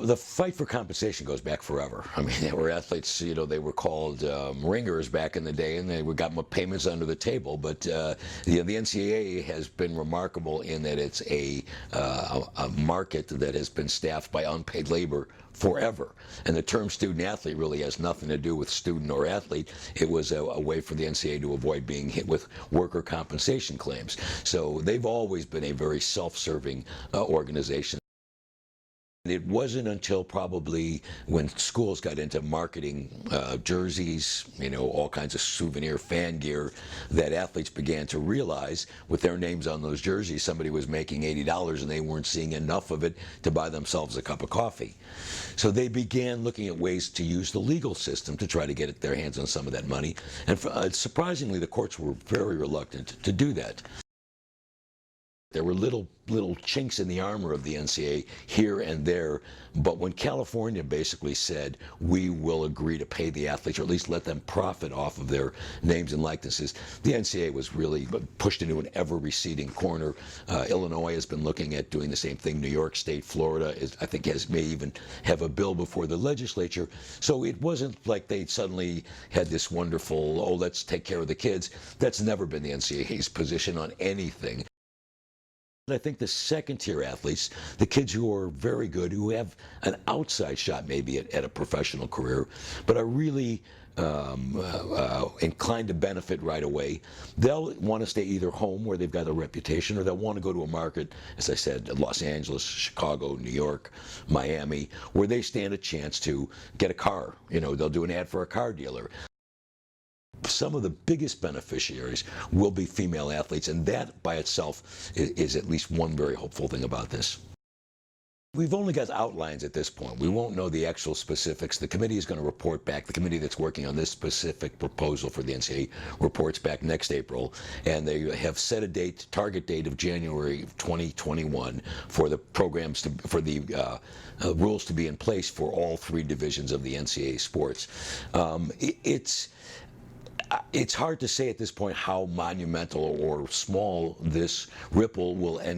The fight for compensation goes back forever. I mean, there were athletes, you know, they were called ringers back in the day, and they got payments under the table. But the NCAA has been remarkable in that it's a market that has been staffed by unpaid labor forever. And the term student athlete really has nothing to do with student or athlete. It was a way for the NCAA to avoid being hit with worker compensation claims. So they've always been a very self-serving organization. It wasn't until probably when schools got into marketing jerseys, you know, all kinds of souvenir fan gear, that athletes began to realize with their names on those jerseys, somebody was making $80 and they weren't seeing enough of it to buy themselves a cup of coffee. So they began looking at ways to use the legal system to try to get their hands on some of that money. And surprisingly, the courts were very reluctant to do that. There were little chinks in the armor of the NCAA here and there, but when California basically said, we will agree to pay the athletes, or at least let them profit off of their names and likenesses, the NCAA was really pushed into an ever-receding corner. Illinois has been looking at doing the same thing. New York State, Florida, I think may even have a bill before the legislature. So it wasn't like they suddenly had this wonderful, oh, let's take care of the kids. That's never been the NCAA's position on anything. I think the second-tier athletes, the kids who are very good, who have an outside shot maybe at a professional career, but are really inclined to benefit right away, they'll want to stay either home where they've got a reputation, or they'll want to go to a market, as I said, Los Angeles, Chicago, New York, Miami, where they stand a chance to get a car. You know, they'll do an ad for a car dealer. Some of the biggest beneficiaries will be female athletes, and that by itself is at least one very hopeful thing about this. We've only got outlines at this point. We won't know the actual specifics. The committee is going to report back. The committee that's working on this specific proposal for the NCAA reports back next April, and they have set a date, target date of January 2021 for the programs to, for the rules to be in place for all three divisions of the NCAA sports. It's hard to say at this point how monumental or small this ripple will end